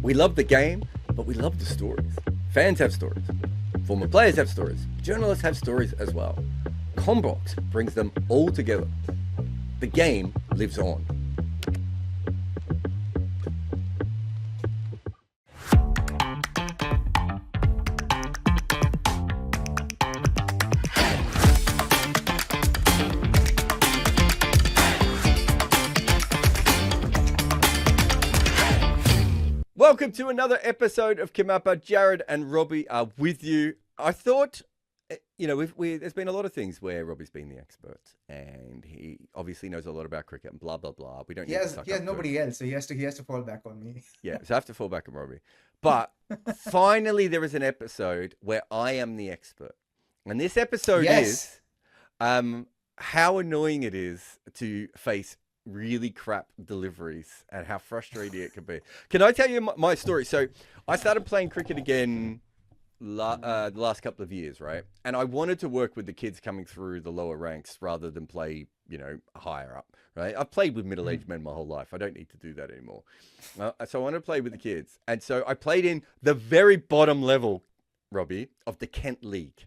We love the game, but we love the stories. Fans have stories. Former players have stories. Journalists have stories as well. Combox brings them all together. The game lives on. Welcome to another episode of KimAppa. Jarrod and Robbie are with you. I thought, there's been a lot of things where Robbie's been the expert, and he obviously knows a lot about cricket and blah blah blah. We don't. He has nobody else, so he has to fall back on me. Yeah, so I have to fall back on Robbie. But finally, there is an episode where I am the expert, and this episode is how annoying it is to face really crap deliveries and how frustrating it can be. Can I tell you my story? So I started playing cricket again the last couple of years, right? And I wanted to work with the kids coming through the lower ranks rather than play, higher up, right? I've played with middle-aged men my whole life. I don't need to do that anymore. So I wanted to play with the kids. And so I played in the very bottom level, Robbie, of the Kent League.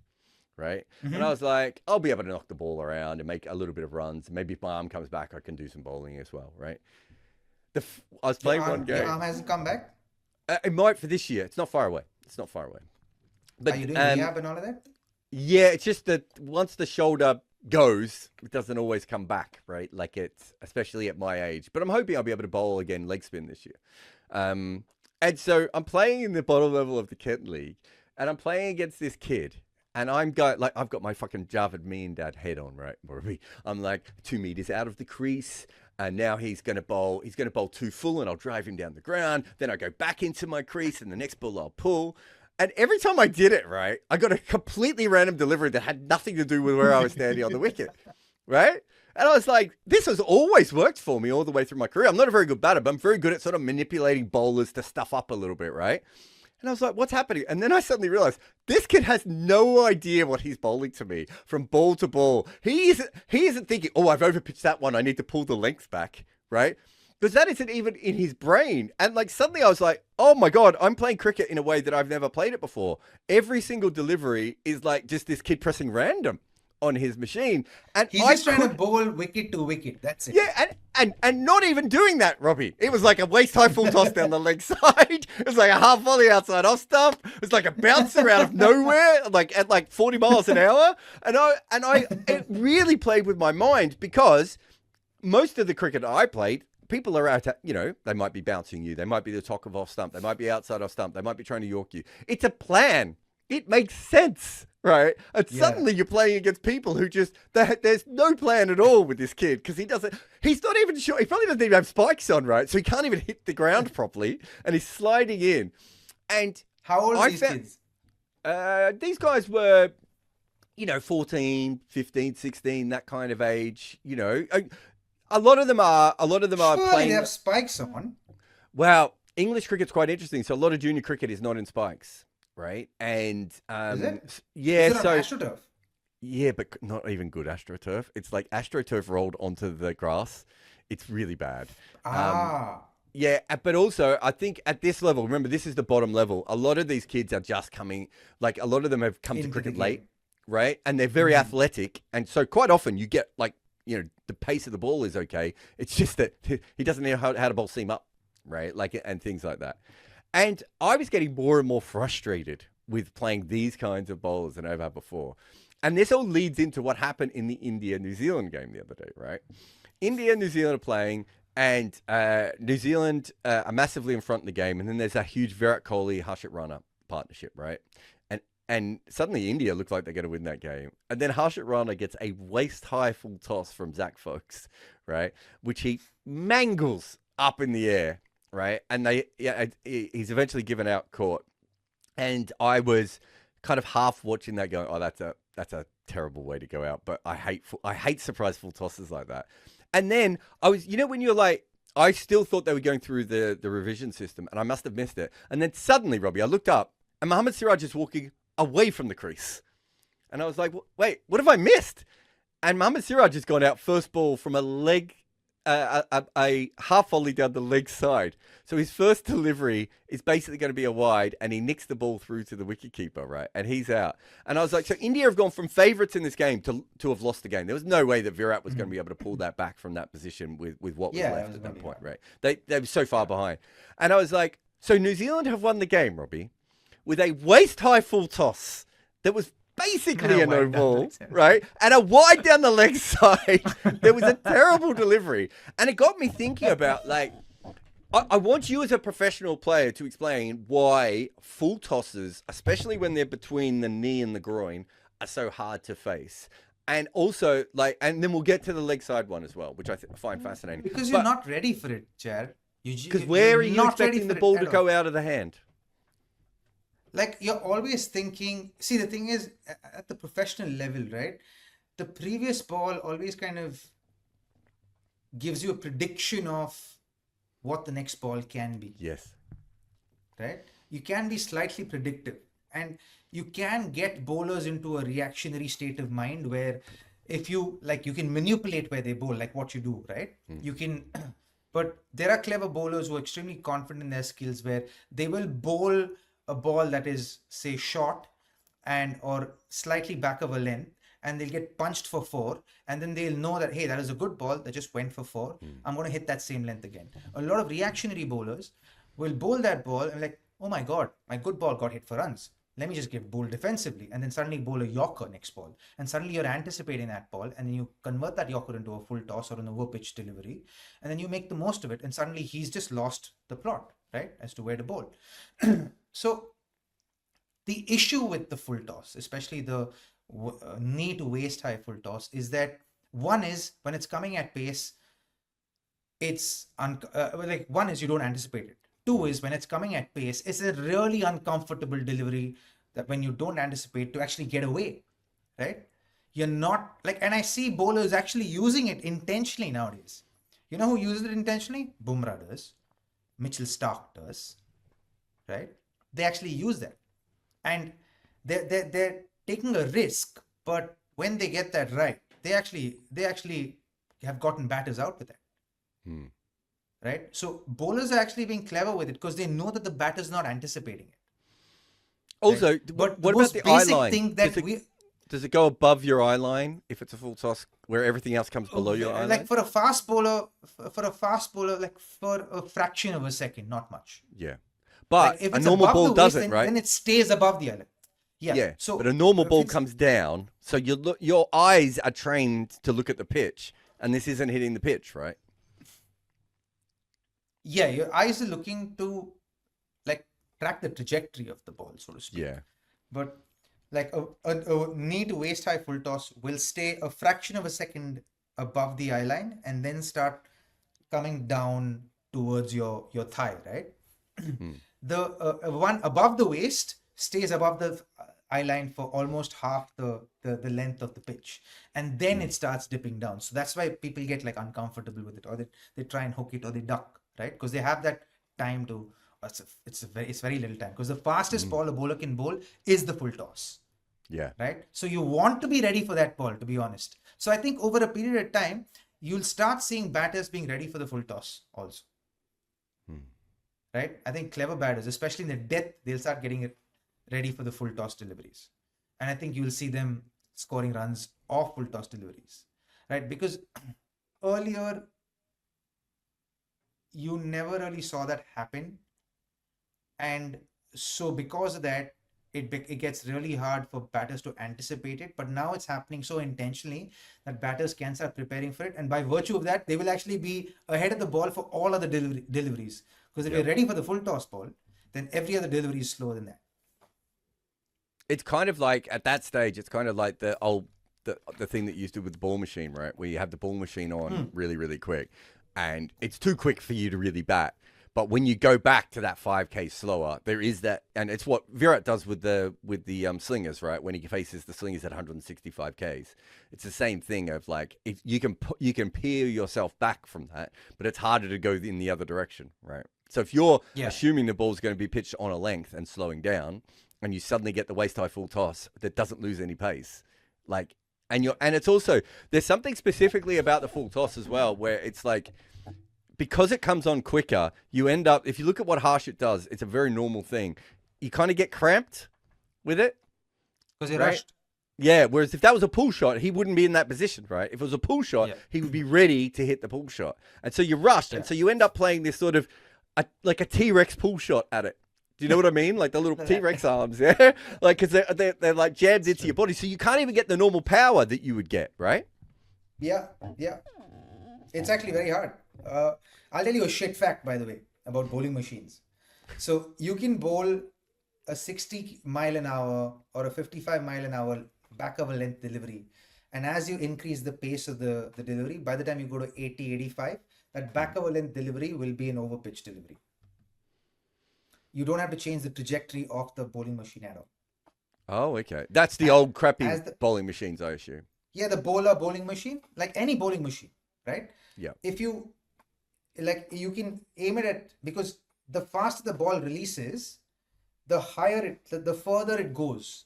Right. Mm-hmm. And I was like, I'll be able to knock the ball around and make a little bit of runs. Maybe if my arm comes back, I can do some bowling as well. Right. I was playing one game. Your arm hasn't come back? It might for this year. It's not far away. But, are you doing rehab and all of that? Yeah. It's just that once the shoulder goes, it doesn't always come back. Right. Like it's especially at my age. But I'm hoping I'll be able to bowl again leg spin this year. And so I'm playing in the bottom level of the Kent League and I'm playing against this kid. And I've got my fucking Javed Miandad head on, right? I'm like 2 meters out of the crease, and now he's going to bowl too full, and I'll drive him down the ground. Then I go back into my crease, and the next ball I'll pull. And every time I did it, right, I got a completely random delivery that had nothing to do with where I was standing on the wicket, right? And I was like, this has always worked for me all the way through my career. I'm not a very good batter, but I'm very good at sort of manipulating bowlers to stuff up a little bit, right? And I was like, what's happening? And then I suddenly realized this kid has no idea what he's bowling to me from ball to ball. He isn't thinking, oh, I've overpitched that one. I need to pull the length back, right? Because that isn't even in his brain. And like suddenly I was like, oh my God, I'm playing cricket in a way that I've never played it before. Every single delivery is like just this kid pressing random on his machine. And he's just trying to bowl wicket to wicket. That's it. Yeah, and not even doing that, Robbie. It was like a waist high full toss down the leg side. It was like a half volley outside off stump. It was like a bouncer out of nowhere, like at 40 miles an hour. And it really played with my mind because most of the cricket I played, people are out, they might be bouncing you. They might be the top of off stump. They might be outside off stump. They might be trying to york you. It's a plan. It makes sense, right? And suddenly you're playing against people who there's no plan at all with this kid because he's not even sure. He probably doesn't even have spikes on, right? So he can't even hit the ground properly and he's sliding in. And how old are these kids? These guys were, 14, 15, 16, that kind of age, A lot of them are playing. They have spikes on. Well, English cricket's quite interesting. So a lot of junior cricket is not in spikes. Right. And is it? Yeah, is it on AstroTurf? Yeah, but not even good AstroTurf. It's like AstroTurf rolled onto the grass. It's really bad. Yeah, but also I think at this level, remember this is the bottom level. A lot of these kids are just coming, like a lot of them have come to cricket late, right? And they're very athletic, and so quite often you get like the pace of the ball is okay. It's just that he doesn't know how to bowl seam up, right? Like and things like that. And I was getting more and more frustrated with playing these kinds of bowlers than I've had before. And this all leads into what happened in the India-New Zealand game the other day, right? India and New Zealand are playing, and New Zealand are massively in front in the game. And then there's a huge Virat Kohli, Rana partnership, right? And suddenly India looks like they're going to win that game. And then Rana gets a waist-high full toss from Zach Folks, right? Which he mangles up in the air. Right. And he's eventually given out court. And I was kind of half watching that going, oh, that's a terrible way to go out. But I hate surprise full tosses like that. And then I was, when you're like, I still thought they were going through the revision system and I must have missed it. And then suddenly, Robbie, I looked up and Mohammed Siraj is walking away from the crease. And I was like, wait, what have I missed? And Mohammed Siraj has gone out first ball from a leg a half volley down the leg side. So his first delivery is basically going to be a wide, and he nicks the ball through to the wicketkeeper, right? And he's out. And I was like, so India have gone from favourites in this game to have lost the game. There was no way that Virat was going to be able to pull that back from that position with what was left at that point, right? They were so far behind. And I was like, so New Zealand have won the game, Robbie, with a waist-high full toss that was basically a no ball, right? And a wide down the leg side. There was a terrible delivery. And it got me thinking about, like, I want you as a professional player to explain why full tosses, especially when they're between the knee and the groin, are so hard to face. And also, like, and then we'll get to the leg side one as well, which I find fascinating. Because you're not ready for it, Jarrod. Because where are you expecting the ball to go out of the hand? Like, you're always thinking, see, the thing is, at the professional level, right? The previous ball always kind of gives you a prediction of what the next ball can be. Yes. Right? You can be slightly predictive, and you can get bowlers into a reactionary state of mind where if you, like, you can manipulate where they bowl, like what you do, right? You can, but there are clever bowlers who are extremely confident in their skills where they will bowl a ball that is, say, short and or slightly back of a length, and they'll get punched for 4, and then they'll know that, hey, that is a good ball that just went for 4. I'm going to hit that same length again. A lot of reactionary bowlers will bowl that ball and like, oh my God, my good ball got hit for runs. Let me just get bowled defensively, and then suddenly bowl a yorker next ball. And suddenly you're anticipating that ball, and then you convert that yorker into a full toss or an over pitch delivery, and then you make the most of it, and suddenly he's just lost the plot, right, as to where to bowl. So the issue with the full toss, especially the knee to waist high full toss, is that one is when it's coming at pace, it's one is you don't anticipate it. 2 is when it's coming at pace, it's a really uncomfortable delivery that when you don't anticipate to actually get away, right? You're not like, and I see bowlers actually using it intentionally nowadays. You know who uses it intentionally? Bumrah does, Mitchell Stark does, right? They actually use that, and they're taking a risk, but when they get that right, they actually have gotten batters out with that. Right? So bowlers are actually being clever with it because they know that the batter's not anticipating it. Also, right? But what about the eye line? Does it go above your eye line if it's a full toss, where everything else comes below your eye line? Like for a fast bowler, like for a fraction of a second, not much. Yeah, but like if a normal ball doesn't, right? Then it stays above the eye line. Yeah. So, but a normal ball comes down, so your eyes are trained to look at the pitch, and this isn't hitting the pitch, right? Yeah, your eyes are looking to like track the trajectory of the ball, so to speak. Yeah. But like a knee to waist high full toss will stay a fraction of a second above the eye line and then start coming down towards your thigh, right? The one above the waist stays above the eye line for almost half the length of the pitch, and then it starts dipping down. So that's why people get like uncomfortable with it, or they try and hook it, or they duck, right? Because they have that time to. It's very little time, because the fastest ball a bowler can bowl is the full toss. Yeah. Right. So you want to be ready for that ball, to be honest. So I think over a period of time, you'll start seeing batters being ready for the full toss also. Right. I think clever batters, especially in the death, they'll start getting it ready for the full toss deliveries. And I think you'll see them scoring runs off full toss deliveries. Right. Because earlier, you never really saw that happen. And so because of that, it gets really hard for batters to anticipate it. But now it's happening so intentionally that batters can start preparing for it. And by virtue of that, they will actually be ahead of the ball for all other deliveries. Because if you're ready for the full toss ball, then every other delivery is slower than that. It's kind of like, at that stage, it's kind of like the thing that you used to do with the ball machine, right? Where you have the ball machine on really, really quick. And it's too quick for you to really bat. But when you go back to that 5K slower, there is that, and it's what Virat does with the slingers, right? When he faces the slingers at 165 Ks, it's the same thing of like, if you can peel yourself back from that, but it's harder to go in the other direction, right? So if you're assuming the ball's going to be pitched on a length and slowing down, and you suddenly get the waist high full toss that doesn't lose any pace, like, and it's also, there's something specifically about the full toss as well, where it's like, because it comes on quicker, you end up, if you look at what Harshit does, it's a very normal thing. You kind of get cramped with it. Because he rushed. Yeah, whereas if that was a pull shot, he wouldn't be in that position, right? If it was a pull shot, he would be ready to hit the pull shot. And so you rushed, and so you end up playing this sort of, like a T-Rex pull shot at it. Do you know what I mean? Like the little T-Rex arms, yeah? Like, because they're like jammed into your body, so you can't even get the normal power that you would get, right? Yeah. It's actually very hard. I'll tell you a shit fact, by the way, about bowling machines. So you can bowl a 60 mile an hour or a 55 mile an hour back of a length delivery. And as you increase the pace of the delivery, by the time you go to 80, 85, that back of a length delivery will be an over-pitch delivery. You don't have to change the trajectory of the bowling machine at all. Oh, okay. That's the old crappy bowling machines, I assume. Yeah, the bowling machine, like any bowling machine, right? Yeah. If you, like, you can aim it at, because the faster the ball releases, the higher the further it goes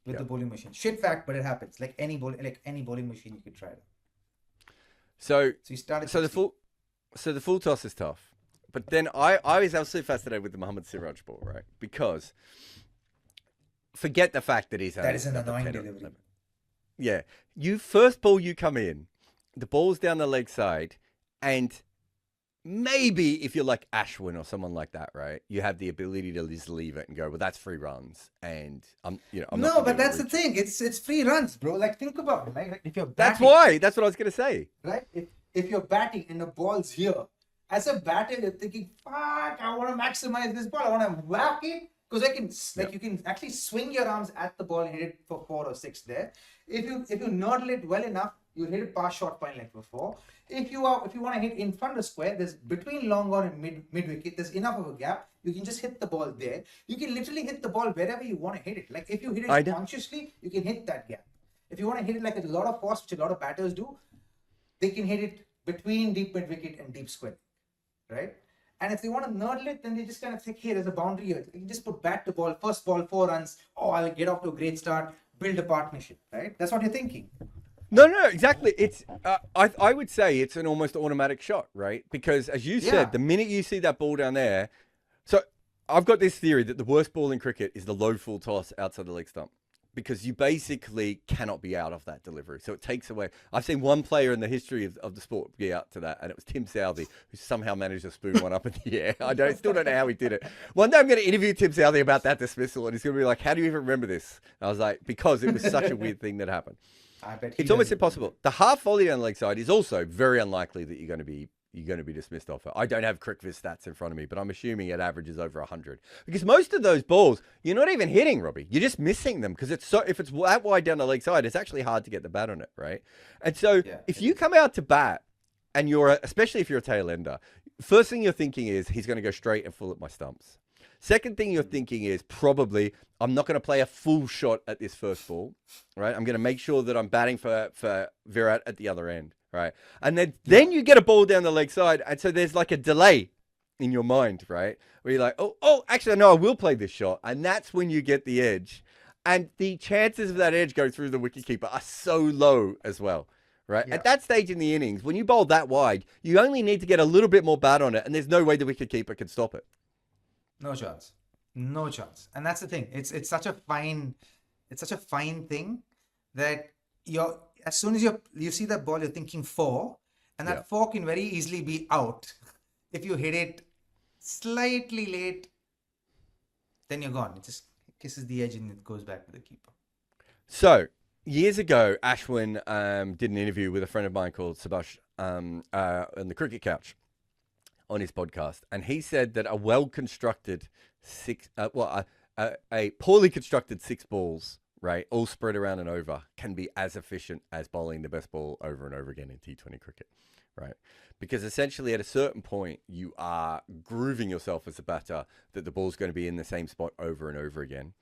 with the bowling machine. Shit fact, but it happens. Like any bowling machine, you could try it. So you started. So the full toss is tough, but then I was absolutely fascinated with the Mohammed Siraj ball, right? Because forget the fact that he's that is an annoying delivery. Yeah, first ball you come in, the ball's down the leg side, and maybe if you're like Ashwin or someone like that, right, you have the ability to just leave it and go, well, that's 3 runs, and I'm no, but that's the thing. It's 3 runs, bro. Like, think about it. Like if you're batting, that's what I was gonna say. Right? If you're batting and the ball's here, as a batter, you're thinking, fuck, I want to maximize this ball. I want to whack it. Because you can actually swing your arms at the ball and hit it for 4 or 6 there. If you nodle it well enough, you hit it past short point like before. If you want to hit in front of square, there's between long on and mid wicket, there's enough of a gap. You can just hit the ball there. You can literally hit the ball wherever you want to hit it. Like if you hit it consciously, you can hit that gap. If you want to hit it like a lot of force, which a lot of batters do, they can hit it between deep mid wicket and deep square, right? And if they want to nodle it, then they just kind of think, hey, there's a boundary here. You can just put bat to ball, first ball, 4 runs. Oh, I'll get off to a great start, build a partnership, right? That's what you're thinking. No, exactly. It's I would say it's an almost automatic shot, right? Because as you said, the minute you see that ball down there, so I've got this theory that the worst ball in cricket is the low full toss outside the leg stump. Because you basically cannot be out of that delivery. So it takes away. I've seen one player in the history of the sport be out to that, and it was Tim Southey, who somehow managed to spoon one up in the air. Still don't know how he did it. One day I'm going to interview Tim Southey about that dismissal, and he's going to be like, how do you even remember this? And I was like, because it was such a weird thing that happened. I bet it's almost impossible. The half volley on the leg side is also very unlikely that you're going to be dismissed off it. I don't have CricViz stats in front of me, but I'm assuming it averages over 100. Because most of those balls, you're not even hitting, Robbie. You're just missing them because if it's that wide down the leg side, it's actually hard to get the bat on it, right? And so if you come out to bat and especially if you're a tail ender, first thing you're thinking is he's going to go straight and full at my stumps. Second thing you're thinking is probably I'm not going to play a full shot at this first ball, right? I'm going to make sure that I'm batting for Virat at the other end. Right. And then you get a ball down the leg side. And so there's like a delay in your mind, right? Where you're like, oh, actually, no, I will play this shot. And that's when you get the edge. And the chances of that edge go through the wicketkeeper are so low as well, right? Yeah. At that stage in the innings, when you bowl that wide, you only need to get a little bit more bat on it. And there's no way the wicketkeeper can stop it. No chance. No chance. And that's the thing. It's such a fine thing that as soon as you see that ball, you're thinking 4, and that 4 can very easily be out. If you hit it slightly late, then you're gone. It just kisses the edge and it goes back to the keeper. So, years ago, Ashwin did an interview with a friend of mine called Subhash on the Cricket Couch on his podcast, and he said that a well-constructed a poorly constructed 6 balls, right, all spread around and over, can be as efficient as bowling the best ball over and over again in T20 cricket, right? Because essentially at a certain point, you are grooving yourself as a batter that the ball's going to be in the same spot over and over again.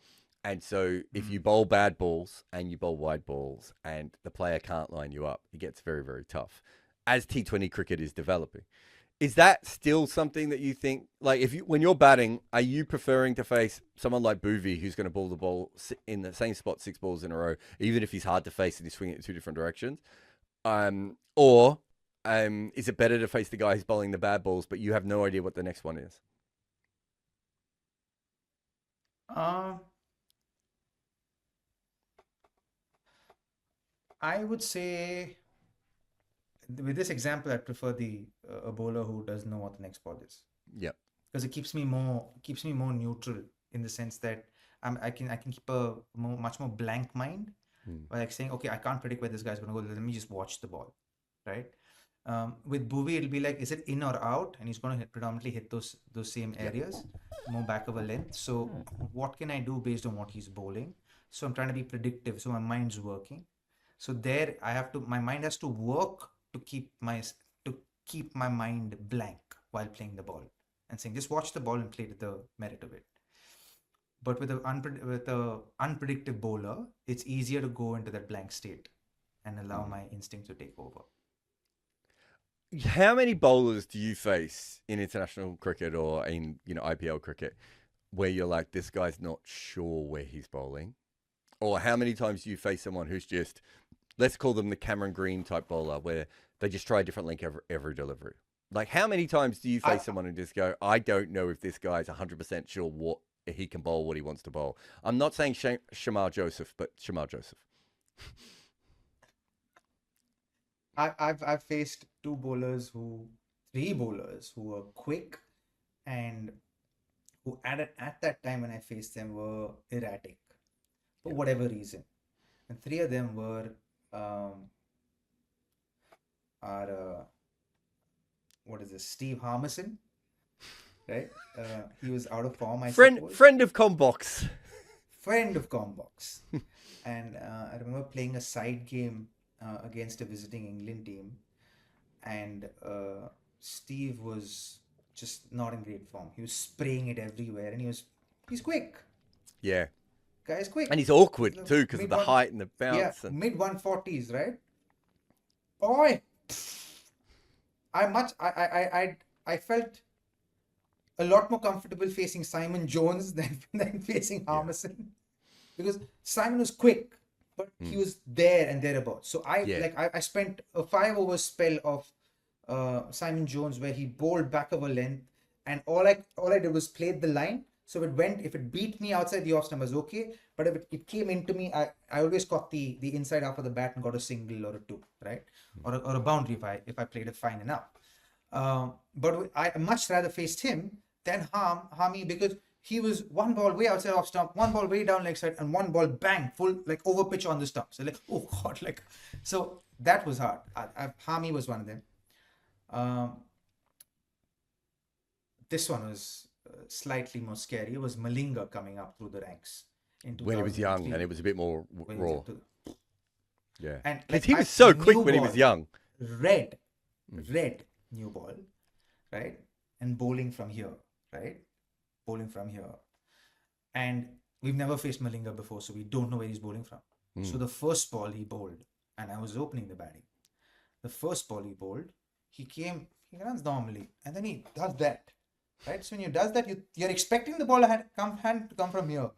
And so if you bowl bad balls and you bowl wide balls and the player can't line you up, it gets very, very tough as T20 cricket is developing. Is that still something that you think, like, when you're batting, are you preferring to face someone like Bhuvi, who's going to bowl the ball in the same spot 6 balls in a row, even if he's hard to face and he's swinging it in 2 different directions? Or is it better to face the guy who's bowling the bad balls, but you have no idea what the next one is? I would say, with this example, I'd prefer a bowler who doesn't know what the next ball is. Yep. Because it keeps me more neutral in the sense that I can keep a much more blank mind, like saying, okay, I can't predict where this guy's going to go. Let me just watch the ball, right? With Bhuvi, it'll be like, is it in or out? And he's going to predominantly hit those same areas, more back of a length. So what can I do based on what he's bowling? So I'm trying to be predictive. So my mind's working. So there, my mind has to work to keep my mind blank while playing the ball, and saying, just watch the ball and play to the merit of it. But with a unpredictable bowler, it's easier to go into that blank state and allow my instinct to take over. How many bowlers do you face in international cricket or in IPL cricket where you're like, this guy's not sure where he's bowling? Or how many times do you face someone who's just, let's call them the Cameron Green type bowler, where they just try a different link every delivery? Like, how many times do you face someone and just go, I don't know if this guy's 100% sure what he can bowl, what he wants to bowl? I'm not saying Shamar Joseph, but Shamar Joseph. I've faced three bowlers who were quick and who at that time when I faced them were erratic for whatever reason. And three of them were Steve Harmison, right? He was out of form, friend of Combox. Friend of Combox. And I remember playing a side game against a visiting England team, and Steve was just not in great form. He was spraying it everywhere, and he's quick. Yeah. Guy's quick. And he's awkward too because of the height and the bounce. Yeah, mid 140s, right? Boy, I felt a lot more comfortable facing Simon Jones than facing Harmison, because Simon was quick, but he was there and thereabouts. So I spent a 5 over spell of Simon Jones where he bowled back of a length, and all I did was played the line. So if it beat me outside the off stump, was okay. But if it came into me, I always caught the inside half of the bat and got a single or a 2, right? Or a boundary if I played it fine enough. But I much rather faced him than Harmy, because he was one ball way outside off stump, one ball way down leg side, and one ball bang full over pitch on the stump. So oh god, so that was hard. Harmy was one of them. This one was slightly more scary. It was Malinga coming up through the ranks when he was young, and it was a bit more raw. Yeah, and he was so quick when he was young. Red new ball, right? And bowling from here, right? Bowling from here. And we've never faced Malinga before, so we don't know where he's bowling from. So the first ball he bowled, and I was opening the batting. The first ball he bowled, he runs normally, and then he does that, right? So when he does that, you're expecting the ball hand to come from here.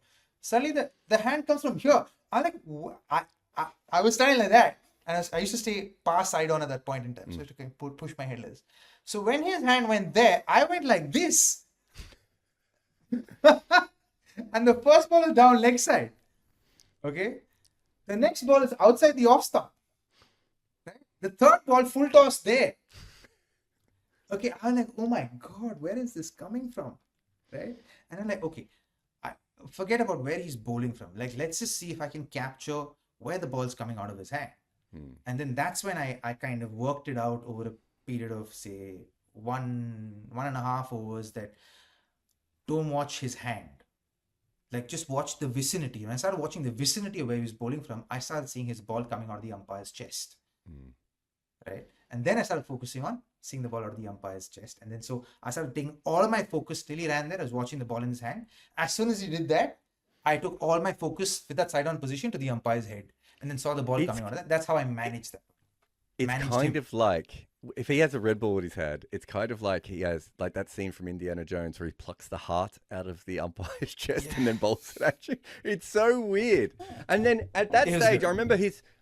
Suddenly the hand comes from here. I'm like, I was standing like that. And I used to stay pass side on at that point in time. So I could push my head like this. So when his hand went there, I went like this. And the first ball is down leg side. Okay. The next ball is outside the off stump. Right? The third ball, full toss there. Okay. I'm like, oh my God, where is this coming from? Right. And I'm like, okay, forget about where he's bowling from. Let's just see if I can capture where the ball's coming out of his hand. And then that's when I kind of worked it out over a period of, say, 1.5 overs, that don't watch his hand. Just watch the vicinity. When I started watching the vicinity of where he was bowling from, I started seeing his ball coming out of the umpire's chest. Right? And then I started focusing on seeing the ball out of the umpire's chest. And then so I started taking all of my focus till he ran there. I was watching the ball in his hand. As soon as he did that, I took all my focus with that side-on position to the umpire's head. And then saw the ball coming out of that. That's how I managed that. It's kind of like, if he has a red ball in his head, it's kind of like he has, like that scene from Indiana Jones where he plucks the heart out of the umpire's chest and then bowls it at you. It's so weird. And then at that stage, I remember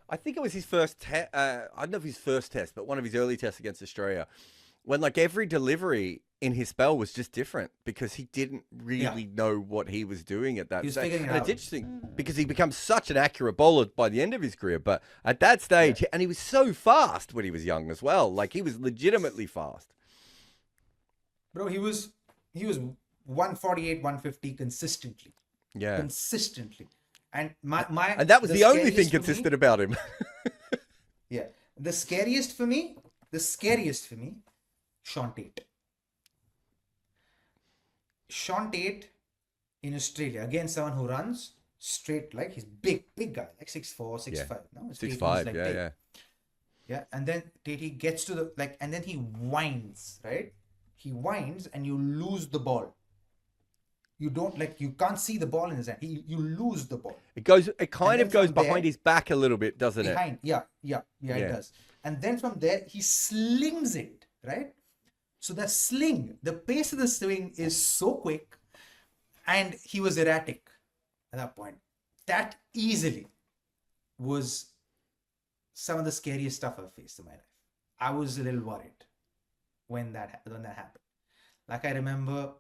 I think it was his first test. I don't know if his first test, but one of his early tests against Australia, when like every delivery in his spell was just different because he didn't really know what he was doing at that He was stage. figuring it And it's out. interesting because he becomes such an accurate bowler by the end of his career. But at that stage, and he was so fast when he was young as well. Like he was legitimately fast. Bro, he was 148, 150 consistently. Yeah. Consistently. And and that was the only thing consistent about him. Yeah. The scariest for me, Shaun Tait. Shaun Tait in Australia, again, someone who runs straight, like he's big guy, like 6'4", 6'5". No, 6'5", like yeah. Yeah, and then Tait gets to the, like, and then he winds, right? He winds and you lose the ball. You don't, like, you can't see the ball in his hand. You lose the ball. It kind of goes behind his back a little bit, doesn't it? Yeah, it does. And then from there, he slings it, right? So the pace of the swing is so quick, and he was erratic at that point. That easily was some of the scariest stuff I've faced in my life. I was a little worried when that happened. Like I remember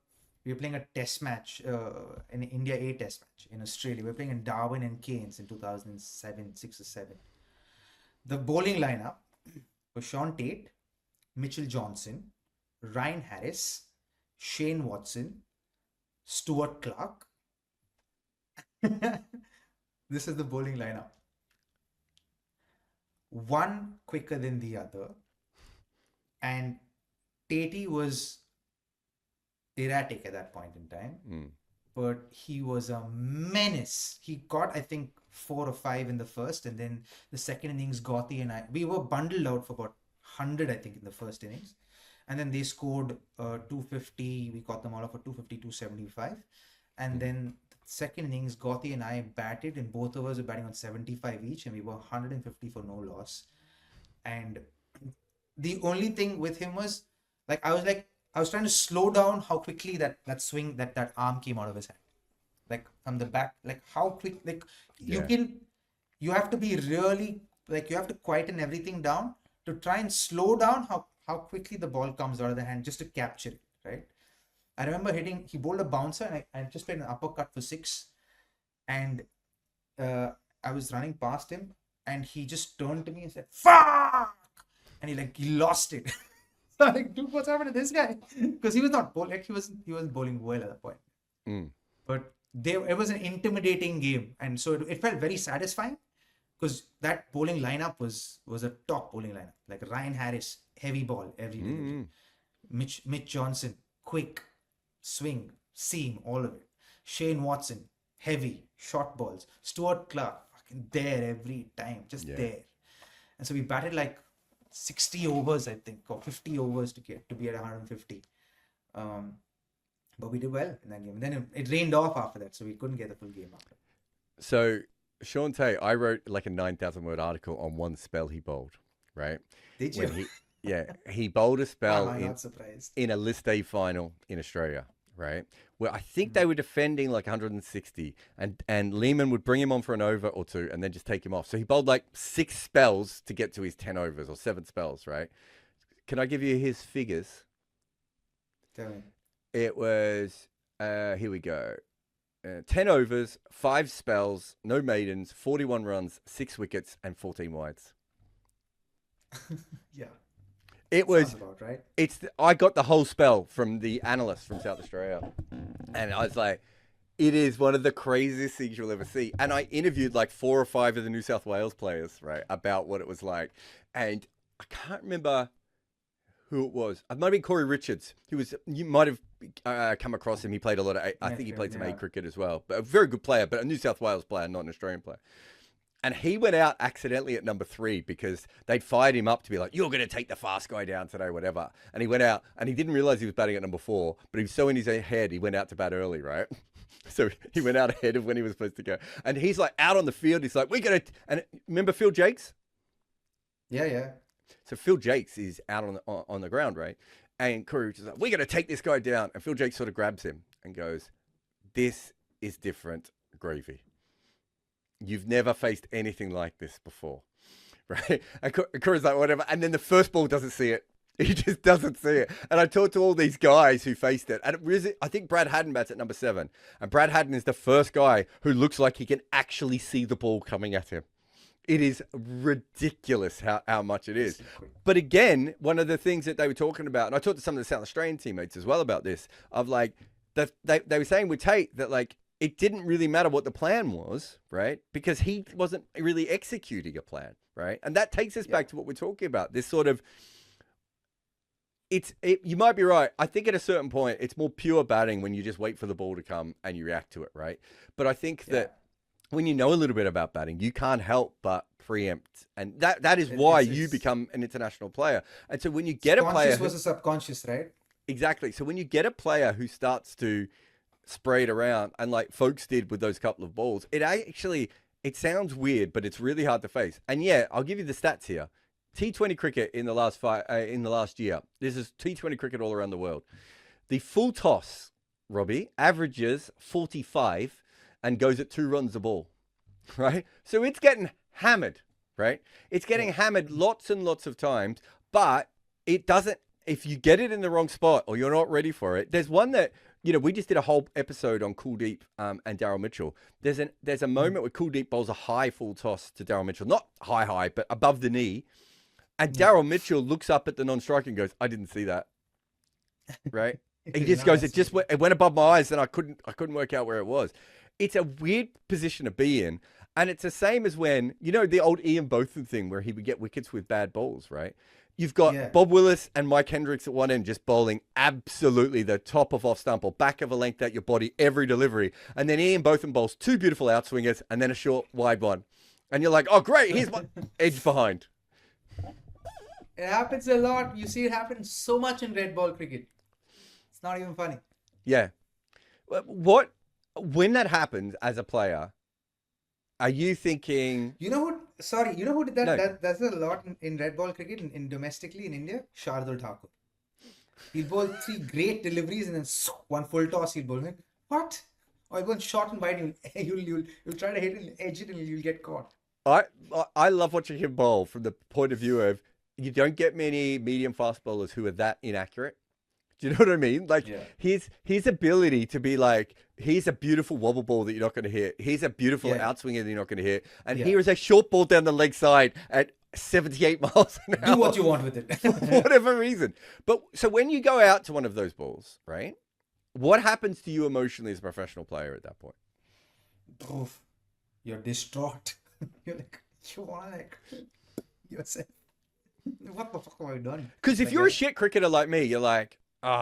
we were playing a test match, an India A test match in Australia. We were playing in Darwin and Cairns in 2007, 6 or 7. The bowling lineup was Shaun Tait, Mitchell Johnson, Ryan Harris, Shane Watson, Stuart Clark. This is the bowling lineup. One quicker than the other. And Tatey was erratic at that point in time. But he was a menace. He got, I think, 4 or 5 in the first, and then the second innings, Gothi and I, we were bundled out for about 100, I think, in the first innings. And then they scored 250. We got them all off for 250, 275. And then the second innings, Gothi and I batted, and both of us were batting on 75 each, and we were 150 for no loss. And the only thing with him was, I was trying to slow down how quickly that swing, that arm came out of his hand. Like from the back, like how quick, you have to be really, like you have to quieten everything down to try and slow down how quickly the ball comes out of the hand just to capture it, right? I remember he bowled a bouncer, and I just played an uppercut for 6, and I was running past him, and he just turned to me and said, "Fuck!" And he lost it. So I'm like, dude, what's happened to this guy? Because he was not bowling, he wasn't bowling well at that point. But it was an intimidating game, and so it felt very satisfying because that bowling lineup was a top bowling lineup. Like Ryan Harris, heavy ball every day. Mitch Johnson, quick swing, seam, all of it. Shane Watson, heavy short balls. Stuart Clark, fucking there every time, just there. And so we batted like 60 overs, I think, or 50 overs to be at 150. But we did well in that game. Then it rained off after that, so we couldn't get the full game after. So Shaun Tait, I wrote like a 9,000-word article on one spell he bowled, right? Did you? He bowled a spell I'm not surprised. in a List A final in Australia, right? Where I think they were defending like 160, and Lehman would bring him on for an over or 2 and then just take him off. So he bowled like 6 spells to get to his 10 overs or 7 spells, right? Can I give you his figures? Tell me. It was, here we go. 10 overs, 5 spells, no maidens, 41 runs, 6 wickets, and 14 wides. Yeah. It was sounds about right. I got the whole spell from the analyst from South Australia, and I was like, it is one of the craziest things you'll ever see. And I interviewed like 4 or 5 of the New South Wales players, right, about what it was like. And I can't remember who it was. It might have been Corey Richards. You might have come across him. He played a lot of I think he played some A cricket as well. But a very good player, but a New South Wales player, not an Australian player. And he went out accidentally at number 3 because they'd fired him up to be like, you're going to take the fast guy down today, whatever. And he went out and he didn't realize he was batting at number 4, but he was so in his head, he went out to bat early, right? So he went out ahead of when he was supposed to go. And he's like out on the field. He's like, and remember Phil Jakes? Yeah. So Phil Jakes is out on the ground, right? And Corey Richards is like, we're going to take this guy down. And Phil Jakes sort of grabs him and goes, this is different gravy. you've never faced anything like this before, right? And Kura's like, whatever. And then the first ball doesn't see it. He just doesn't see it. And I talked to all these guys who faced it. And I think Brad Haddon bats at number 7. And Brad Haddon is the first guy who looks like he can actually see the ball coming at him. It is ridiculous how much it is. But again, one of the things that they were talking about, and I talked to some of the South Australian teammates as well about this, of like, they were saying with Tait that like, it didn't really matter what the plan was, right? Because he wasn't really executing a plan, right? And that takes us back to what we're talking about. This sort of, you might be right. I think at a certain point, it's more pure batting when you just wait for the ball to come and you react to it, right? But I think that when you know a little bit about batting, you can't help but preempt. And that is why you become an international player. And so when you get a player... Conscious versus subconscious, right? Exactly. So when you get a player who starts to spray it around, and like folks did with those couple of balls, it sounds weird, but it's really hard to face. And yeah, I'll give you the stats here. T20 cricket in the last year. This is T20 cricket all around the world. The full toss, Robbie, averages 45 and goes at 2 runs a ball, right? So it's getting hammered, right? It's getting hammered lots and lots of times, but it doesn't, if you get it in the wrong spot or you're not ready for it, there's one that, we just did a whole episode on Kuldeep and Daryl Mitchell. There's a moment where Kuldeep bowls a high full toss to Daryl Mitchell, not high, but above the knee. And Daryl Mitchell looks up at the non-striker and goes, I didn't see that. Right? He just goes, it went above my eyes and I couldn't work out where it was. It's a weird position to be in. And it's the same as when, the old Ian Botham thing where he would get wickets with bad balls, right? You've got Bob Willis and Mike Hendricks at one end just bowling absolutely the top of off stump or back of a length at your body every delivery. And then Ian Botham bowls 2 beautiful outswingers and then a short wide one. And you're like, oh, great, here's my edge behind. It happens a lot. You see it happen so much in red ball cricket. It's not even funny. Yeah. When that happens as a player, are you thinking... You know who did that? No. That's a lot in red ball cricket in domestically in India? Shardul Thakur. He'll bowl 3 great deliveries and then one full toss he'll bowl. What? Or he'll bowl short and wide. You'll try to hit it, edge it and you'll get caught. I love watching him bowl from the point of view of you don't get many medium fast bowlers who are that inaccurate. Do you know what I mean? Like his ability to be like, here's a beautiful wobble ball that you're not going to hit. Here's a beautiful outswinger that you're not going to hit. And here is a short ball down the leg side at 78 miles an hour. Do what you want with it. For whatever reason. But so when you go out to one of those balls, right? What happens to you emotionally as a professional player at that point? Oof. You're distraught. You're like, yourself. What the fuck have I done? Because if you're a shit cricketer like me, you're like,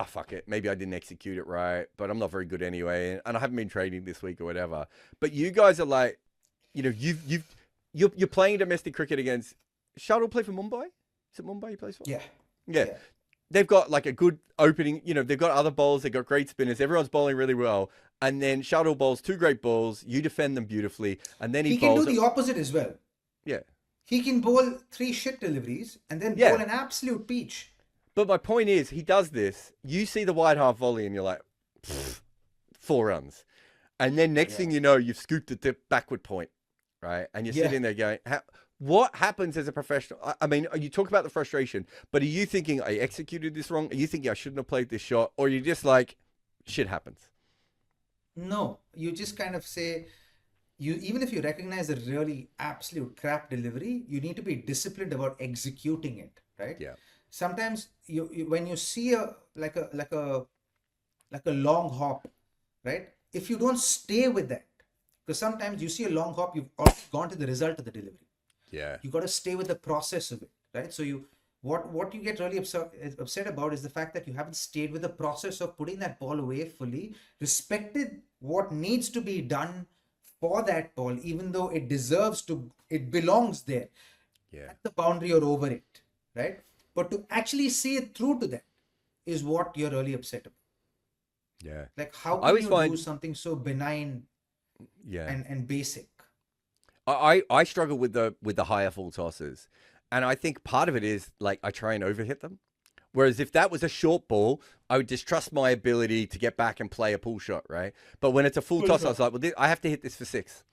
fuck it. Maybe I didn't execute it right, but I'm not very good anyway, and I haven't been training this week or whatever. But you guys are like, you're playing domestic cricket against. Shardul play for Mumbai? Is it Mumbai he plays for? Yeah. They've got like a good opening. They've got other bowls. They've got great spinners. Everyone's bowling really well. And then Shardul bowls 2 great balls. You defend them beautifully, and then he can do the opposite as well. Yeah. He can bowl 3 shit deliveries and then bowl an absolute peach. But my point is, he does this. You see the wide half volley and you're like, 4 runs. And then next thing you know, you've scooped the backward point, right? And you're sitting there going, what happens as a professional? I mean, you talk about the frustration, but are you thinking, I executed this wrong? Are you thinking I shouldn't have played this shot? Or are you just like, shit happens? No, you just kind of say... even if you recognize a really absolute crap delivery, you need to be disciplined about executing it, right? Yeah. Sometimes when you see a long hop, right? If you don't stay with that, because sometimes you see a long hop, you've already gone to the result of the delivery. Yeah. You got to stay with the process of it, right? So what you get really upset about is the fact that you haven't stayed with the process of putting that ball away fully, respected what needs to be done for that ball, even though it belongs there at the boundary or over it, right? But to actually see it through to that is what you're really upset about. Yeah. Like, how can you do something so benign and basic? I struggle with the higher full tosses. And I think part of it is, like, I try and overhit them. Whereas if that was a short ball, I would distrust my ability to get back and play a pull shot, right? But when it's a full toss, I was like, well, I have to hit this for 6,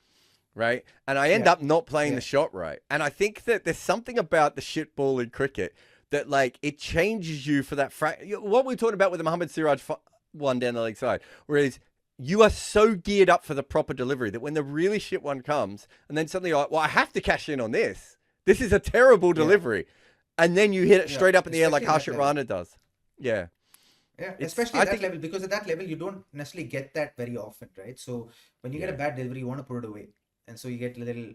right? And I end up not playing Yeah. the shot right. And I think that there's something about the shit ball in cricket that, like, it changes you for that. What we were talking about with the Mohammed Siraj one down the leg side, whereas you are so geared up for the proper delivery that when the really shit one comes, and then suddenly you're like, well, I have to cash in on this. This is a terrible delivery. And then you hit it straight up in the air like Hashim Rana does. Yeah. Yeah, especially at that level, because at that level, you don't necessarily get that very often, right? So when you get a bad delivery, you want to put it away. And so you get a little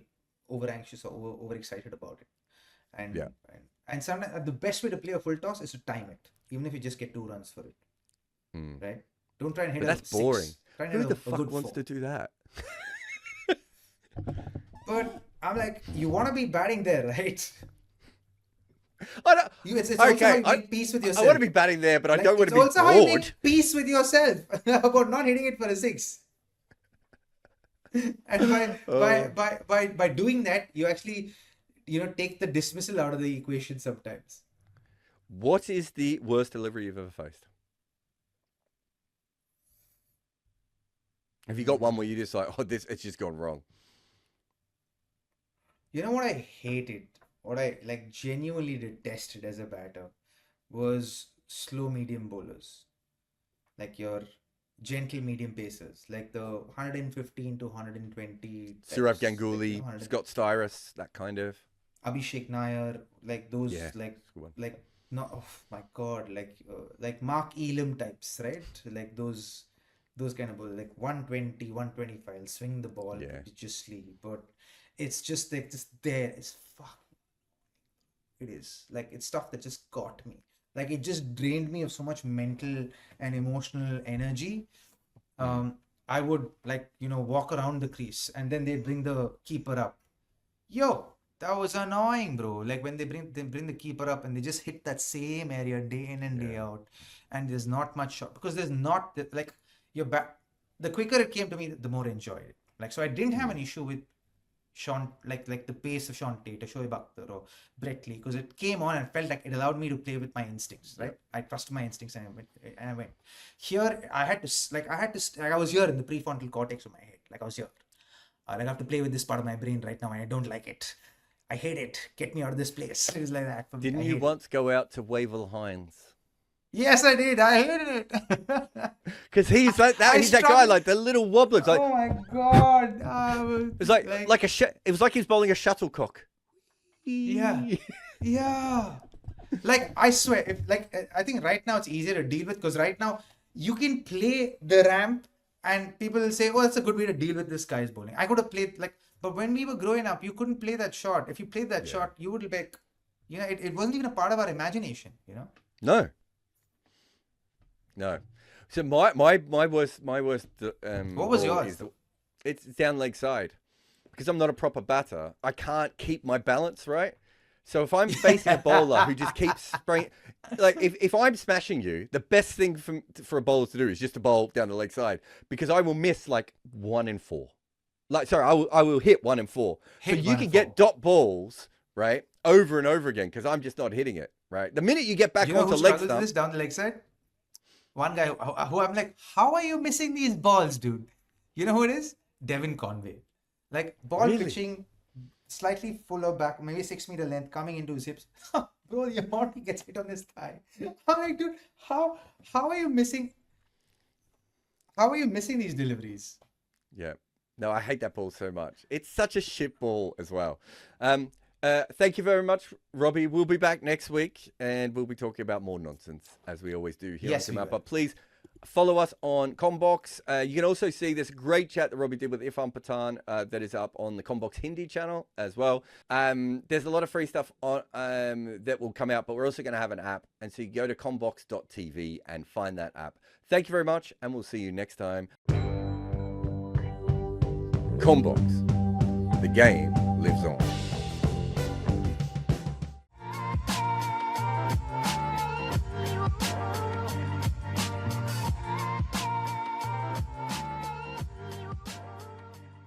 over anxious or over excited about it. And sometimes the best way to play a full toss is to time it, even if you just get 2 runs for it. Right? Don't try and hit but that's boring. Try and Who hit the a fuck good wants 4. to do that? But I'm like, you want to be batting there, right? I don't, It's also how you make peace with yourself. I want to be batting there, but I don't want to be bored. It's also how you make peace with yourself about not hitting it for a 6. And by doing that, you actually, take the dismissal out of the equation sometimes. What is the worst delivery you've ever faced? Have you got one where you just like, it's just gone wrong? You know what I hated? What I genuinely detested as a batter was slow medium bowlers. Like your gentle medium pacers, like the 115 to 120. Siraj Ganguly, Scott Styrus, that kind of. Abhishek Nair, like those, no, oh my God, like Mark Elam types, right? Like those kind of bowlers, like 120, 125, swing the ball religiously, but it's just like just there. It's fuck. It is like it's stuff that just got me. Like it just drained me of so much mental and emotional energy. I would walk around the crease and then they bring the keeper up. Yo, that was annoying, bro. Like when they bring the keeper up and they just hit that same area day in and day out, and there's not much shot because there's not your back. The quicker it came to me, the more I enjoyed it. Like so, I didn't have an issue with Shaun, like the pace of Shaun Tait or Shoaib Akhtar or Brett Lee, because it came on and felt like it allowed me to play with my instincts, right? I trusted my instincts and I went. Here, I was here in the prefrontal cortex of my head, like I was here. I have to play with this part of my brain right now and I don't like it. I hate it. Get me out of this place. It was like that. Didn't you once go out to Wavell Hines? Yes, I did. I hated it. Because he's like that. He's that guy, like the little wobblers. Like, oh my God! It's like it was like he's bowling a shuttlecock. Yeah. Like I swear, I think right now it's easier to deal with because right now you can play the ramp and people will say, "Oh, that's a good way to deal with this guy's bowling." I could have played but when we were growing up, you couldn't play that shot. If you played that shot, you would like, it wasn't even a part of our imagination. No. So my worst. What was yours? It's down leg side, because I'm not a proper batter. I can't keep my balance right. So if I'm facing a bowler who just keeps spraying, like if I'm smashing you, the best thing for a bowler to do is just to bowl down the leg side, because I will miss like 1 in 4. I will hit 1 in 4. So you can get dot balls right over and over again because I'm just not hitting it right. The minute you get back onto leg stump, this down the leg side. One guy who I'm like, how are you missing these balls, dude? You know who it is? Devin Conway. Like ball pitching, slightly fuller back, maybe 6 meter length, coming into his hips. Bro, the amount he gets hit on his thigh. I'm like, dude, how are you missing? How are you missing these deliveries? Yeah. No, I hate that ball so much. It's such a shit ball as well. Thank you very much, Robbie. We'll be back next week and we'll be talking about more nonsense as we always do here on KimAppa. Please follow us on Combox. You can also see this great chat that Robbie did with Irfan Pathan that is up on the Combox Hindi channel as well. There's a lot of free stuff on that will come out, but we're also going to have an app. And so you go to combox.tv and find that app. Thank you very much, and we'll see you next time. Combox. The game lives on.